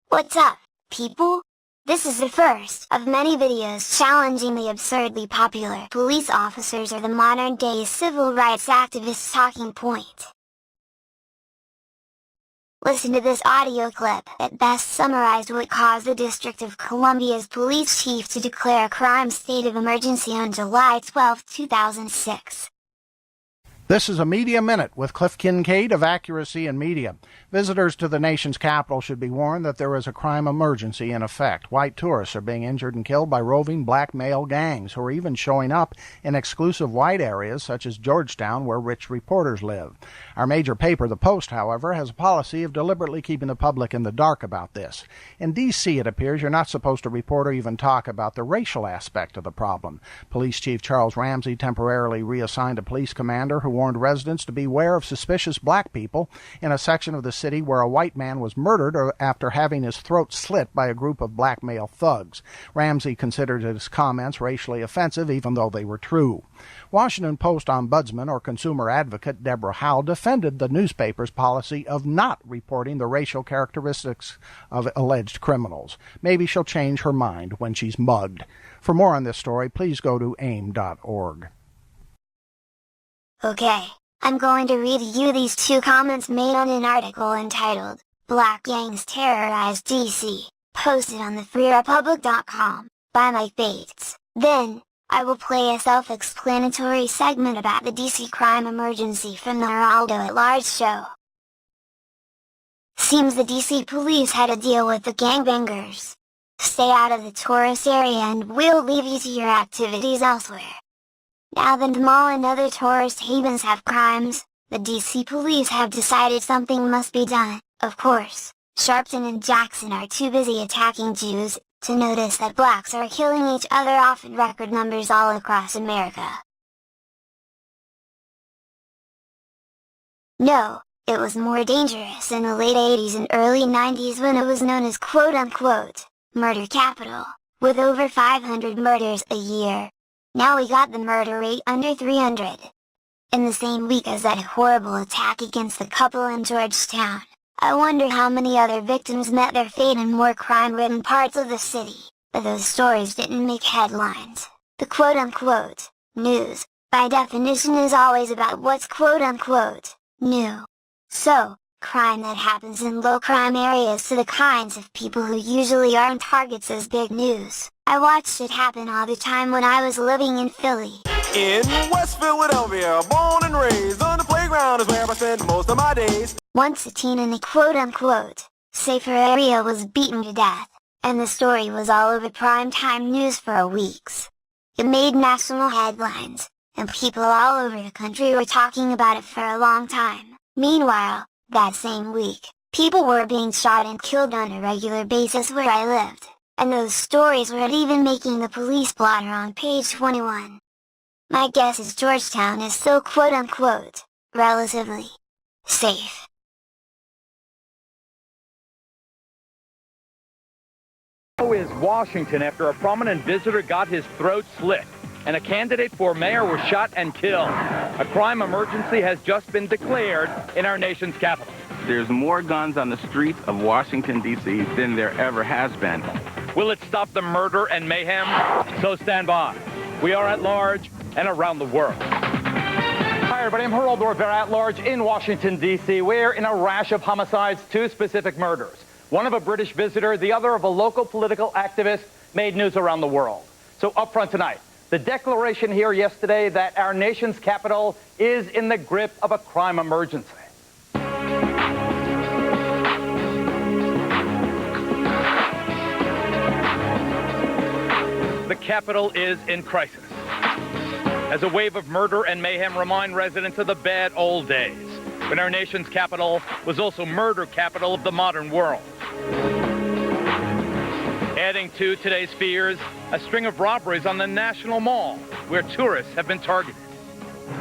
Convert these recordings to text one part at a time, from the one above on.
What's up, people? This is the first of many videos challenging the absurdly popular police officers are the modern-day civil rights activists talking point. Listen to this audio clip that best summarized what caused the District of Columbia's police chief to declare a crime state of emergency on July 12, 2006. This is a Media Minute with Cliff Kincaid of Accuracy in Media. Visitors to the nation's capital should be warned that there is a crime emergency in effect. White tourists are being injured and killed by roving black male gangs who are even showing up in exclusive white areas such as Georgetown, where rich reporters live. Our major paper, The Post, however, has a policy of deliberately keeping the public in the dark about this. In D.C., it appears you're not supposed to report or even talk about the racial aspect of the problem. Police Chief Charles Ramsey temporarily reassigned a police commander who warned residents to beware of suspicious black people in a section of the city where a white man was murdered after having his throat slit by a group of black male thugs. Ramsey considered his comments racially offensive, even though they were true. Washington Post ombudsman or consumer advocate Deborah Howe defended the newspaper's policy of not reporting the racial characteristics of alleged criminals. Maybe she'll change her mind when she's mugged. For more on this story, please go to aim.org. Okay, I'm going to read you these two comments made on an article entitled, Black Gangs Terrorize DC, posted on thefreerepublic.com, by Mike Bates. Then, I will play a self-explanatory segment about the DC crime emergency from the Heraldo at Large show. Seems the DC police had a deal with the gangbangers. Stay out of the tourist area and we'll leave you to your activities elsewhere. Now that the mall and other tourist havens have crimes, the DC police have decided something must be done. Of course, Sharpton and Jackson are too busy attacking Jews to notice that blacks are killing each other off in record numbers all across America. No, it was more dangerous in the late 80s and early 90s when it was known as quote-unquote, murder capital, with over 500 murders a year. Now we got the murder rate under 300. In the same week as that horrible attack against the couple in Georgetown, I wonder how many other victims met their fate in more crime-ridden parts of the city, but those stories didn't make headlines. The quote-unquote news, by definition, is always about what's quote-unquote new. So, crime that happens in low-crime areas to the kinds of people who usually aren't targets as big news. I watched it happen all the time when I was living in Philly. In West Philadelphia, born and raised on the playground is where I spent most of my days. Once a teen in the quote-unquote safer area was beaten to death, and the story was all over primetime news for weeks. It made national headlines, and people all over the country were talking about it for a long time. Meanwhile, that same week, people were being shot and killed on a regular basis where I lived, and those stories weren't even making the police blotter on page 21. My guess is Georgetown is still quote-unquote relatively safe. Is Washington after a prominent visitor got his throat slit and a candidate for mayor was shot and killed. A crime emergency has just been declared in our nation's capital. There's more guns on the streets of Washington, D.C. than there ever has been. Will it stop the murder and mayhem? So stand by. We are at large and around the world. Hi, everybody. I'm Harold Orr. We're at large in Washington, D.C. We're in a rash of homicides, two specific murders. One of a British visitor, the other of a local political activist, made news around the world. So up front tonight, the declaration here yesterday that our nation's capital is in the grip of a crime emergency. The capital is in crisis, as a wave of murder and mayhem remind residents of the bad old days, when our nation's capital was also murder capital of the modern world. Adding to today's fears, a string of robberies on the National Mall, where tourists have been targeted.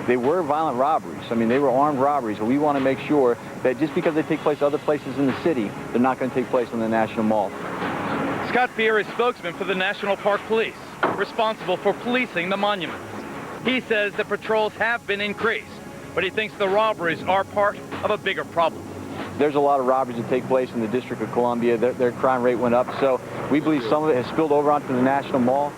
They were violent robberies. I mean, they were armed robberies, and we want to make sure that just because they take place other places in the city, they're not going to take place in the National Mall. Scott Beer is spokesman for the National Park Police, responsible for policing the monument. He says the patrols have been increased, but he thinks the robberies are part of a bigger problem. There's a lot of robberies that take place in the District of Columbia. Their crime rate went up, so we believe some of it has spilled over onto the National Mall.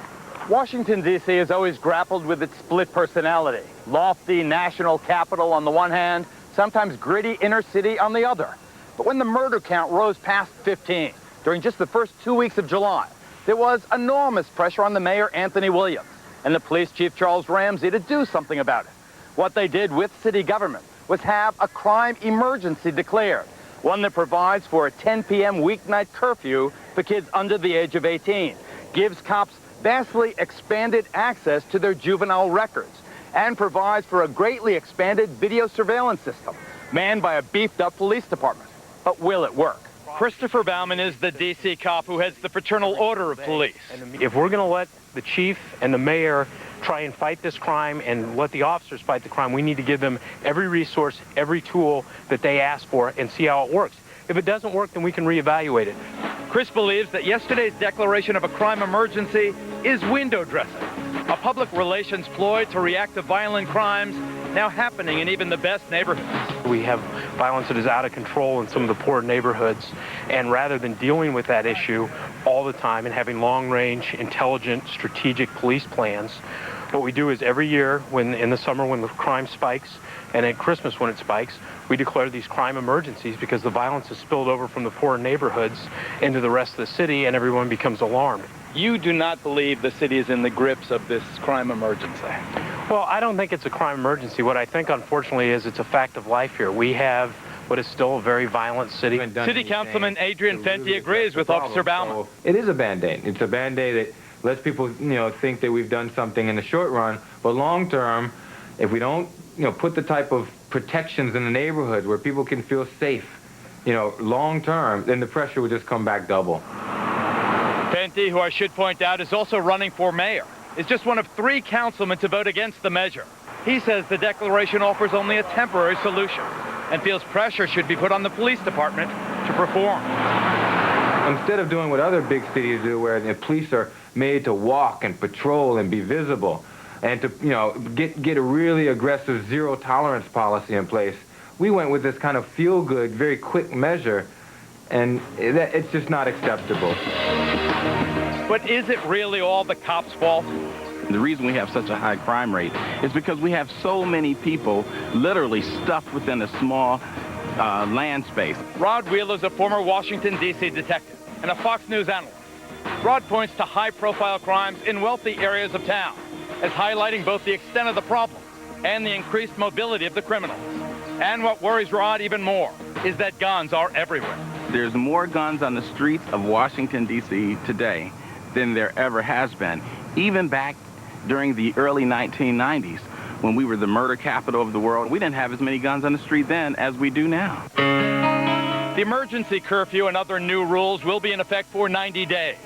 Washington, D.C. has always grappled with its split personality. Lofty national capital on the one hand, sometimes gritty inner city on the other. But when the murder count rose past 15 during just the first 2 weeks of July, there was enormous pressure on the mayor, Anthony Williams, and the police chief, Charles Ramsey, to do something about it. What they did with city government was have a crime emergency declared, one that provides for a 10 p.m. weeknight curfew for kids under the age of 18, gives cops vastly expanded access to their juvenile records, and provides for a greatly expanded video surveillance system manned by a beefed-up police department. But will it work? Christopher Bauman is the D.C. cop who heads the Fraternal Order of Police. If we're going to let the chief and the mayor try and fight this crime and let the officers fight the crime, we need to give them every resource, every tool that they ask for and see how it works. If it doesn't work, then we can reevaluate it. Chris believes that yesterday's declaration of a crime emergency is window dressing, a public relations ploy to react to violent crimes now happening in even the best neighborhoods. We have violence that is out of control in some of the poor neighborhoods, and rather than dealing with that issue all the time and having long-range, intelligent, strategic police plans, what we do is every year, when in the summer when the crime spikes, and at Christmas when it spikes, we declare these crime emergencies because the violence has spilled over from the poor neighborhoods into the rest of the city and everyone becomes alarmed. You do not believe the city is in the grips of this crime emergency? Well, I don't think it's a crime emergency. What I think, unfortunately, is it's a fact of life here. We have what is still a very violent city. City Councilman Adrian Fenty agrees with Officer Bauman. So it is a Band-Aid. It's a Band-Aid that lets people, think that we've done something in the short run, but long term, if we don't, put the type of protections in the neighborhood where people can feel safe, long term, then the pressure will just come back double. Fenty, who I should point out is also running for mayor, is just one of 3 councilmen to vote against the measure. He says the declaration offers only a temporary solution and feels pressure should be put on the police department to perform. Instead of doing what other big cities do, where the police are made to walk and patrol and be visible, and to get a really aggressive zero-tolerance policy in place, we went with this kind of feel-good, very quick measure, and it's just not acceptable. But is it really all the cops' fault? The reason we have such a high crime rate is because we have so many people literally stuffed within a small land space. Rod Wheeler is a former Washington, D.C. detective and a Fox News analyst. Rod points to high-profile crimes in wealthy areas of town as highlighting both the extent of the problem and the increased mobility of the criminals. And what worries Rod even more is that guns are everywhere. There's more guns on the streets of Washington, D.C. today than there ever has been. Even back during the early 1990s, when we were the murder capital of the world, we didn't have as many guns on the street then as we do now. The emergency curfew and other new rules will be in effect for 90 days,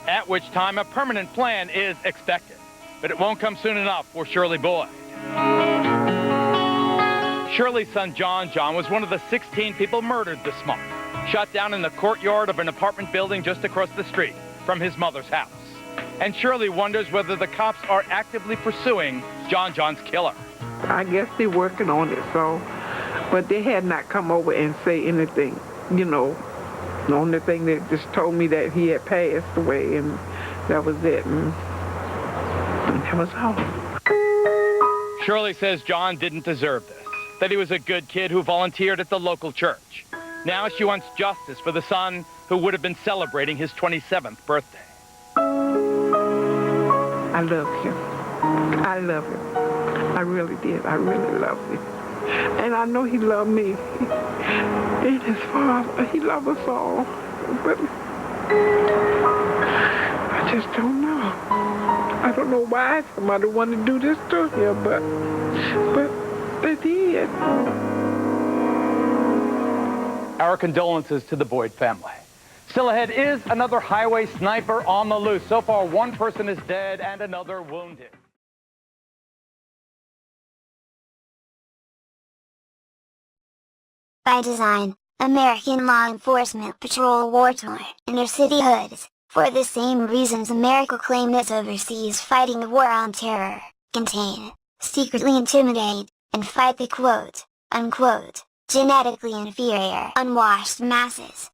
at which time a permanent plan is expected. But it won't come soon enough for Shirley Boyd. Shirley's son, John, was one of the 16 people murdered this month, shot down in the courtyard of an apartment building just across the street from his mother's house. And Shirley wonders whether the cops are actively pursuing John's killer. I guess they're working on it, but they had not come over and say anything, The only thing they just told me that he had passed away, and that was it. And that was all. Shirley says John didn't deserve this, that he was a good kid who volunteered at the local church. Now she wants justice for the son who would have been celebrating his 27th birthday. I love him. I love him. I really did. I really loved him. And I know he loved me. And his father, he loved us all. But I just don't know. I don't know why somebody wanted to do this to him, but they did. Our condolences to the Boyd family. Still ahead is another highway sniper on the loose. So far, one person is dead and another wounded. By design, American law enforcement patrol war-torn inner-city hoods, for the same reasons America claimed it's overseas fighting the war on terror: contain, secretly intimidate, and fight the quote-unquote genetically inferior, unwashed masses.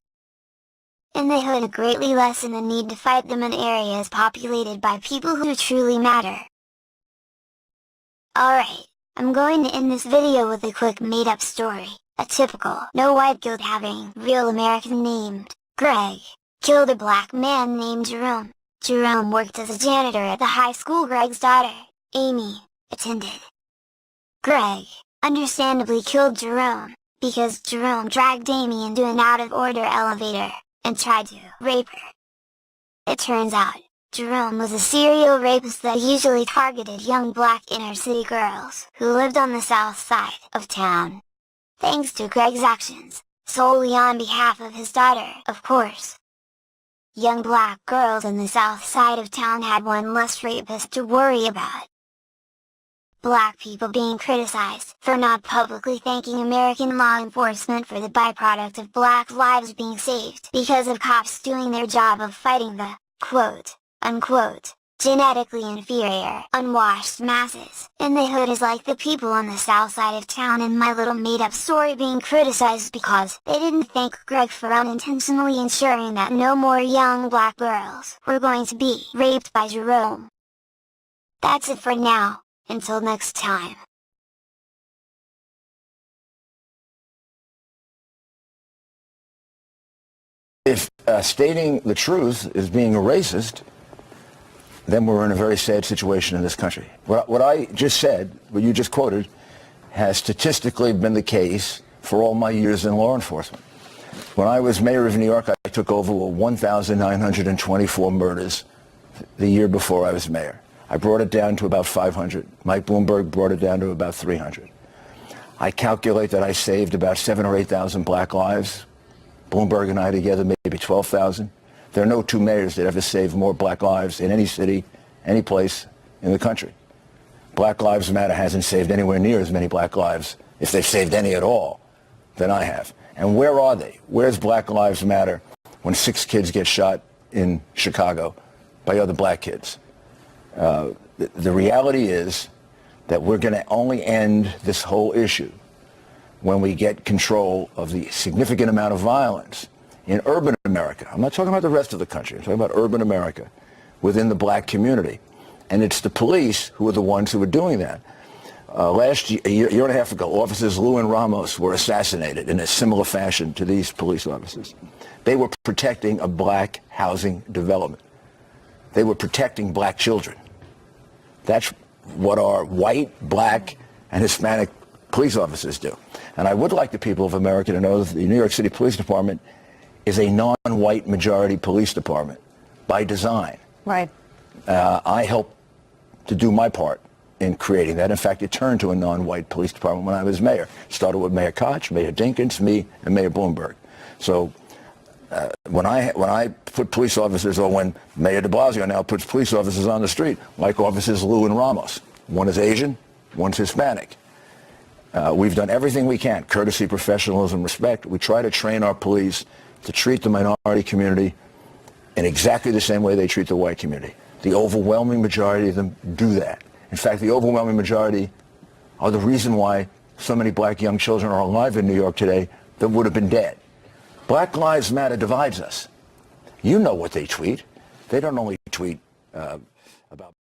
In the hood, it greatly lessen the need to fight them in areas populated by people who truly matter. Alright, I'm going to end this video with a quick made-up story. A typical, no white guilt having, real American named Greg killed a black man named Jerome. Jerome worked as a janitor at the high school Greg's daughter, Amy, attended. Greg, understandably, killed Jerome, because Jerome dragged Amy into an out-of-order elevator, and tried to rape her. It turns out, Jerome was a serial rapist that usually targeted young black inner-city girls who lived on the south side of town. Thanks to Greg's actions, solely on behalf of his daughter, of course. Young black girls in the south side of town had one less rapist to worry about. Black people being criticized for not publicly thanking American law enforcement for the byproduct of black lives being saved because of cops doing their job of fighting the, quote, unquote, genetically inferior, unwashed masses in the hood is like the people on the south side of town in my little made-up story being criticized because they didn't thank Greg for unintentionally ensuring that no more young black girls were going to be raped by Jerome. That's it for now. Until next time. If stating the truth is being a racist, then we're in a very sad situation in this country. What I just said, what you just quoted, has statistically been the case for all my years in law enforcement. When I was mayor of New York, I took over 1,924 murders the year before I was mayor. I brought it down to about 500. Mike Bloomberg brought it down to about 300. I calculate that I saved about 7,000 or 8,000 black lives. Bloomberg and I together, maybe 12,000. There are no two mayors that ever saved more black lives in any city, any place in the country. Black Lives Matter hasn't saved anywhere near as many black lives, if they've saved any at all, than I have. And where are they? Where's Black Lives Matter when 6 kids get shot in Chicago by other black kids? The reality is that we're going to only end this whole issue when we get control of the significant amount of violence in urban America. I'm not talking about the rest of the country. I'm talking about urban America within the black community. And it's the police who are the ones who are doing that. Last year, a year and a half ago, officers Lou and Ramos were assassinated in a similar fashion to these police officers. They were protecting a black housing development. They were protecting black children. That's what our white, black, and Hispanic police officers do. And I would like the people of America to know that the New York City Police Department is a non-white majority police department by design. Right. I helped to do my part in creating that. In fact, it turned to a non-white police department when I was mayor. It started with Mayor Koch, Mayor Dinkins, me, and Mayor Bloomberg. So when I put police officers, or when Mayor de Blasio now puts police officers on the street, like officers Lou and Ramos, one is Asian, one's Hispanic. We've done everything we can, courtesy, professionalism, respect. We try to train our police to treat the minority community in exactly the same way they treat the white community. The overwhelming majority of them do that. In fact, the overwhelming majority are the reason why so many black young children are alive in New York today that would have been dead. Black Lives Matter divides us. You know what they tweet. They don't only tweet about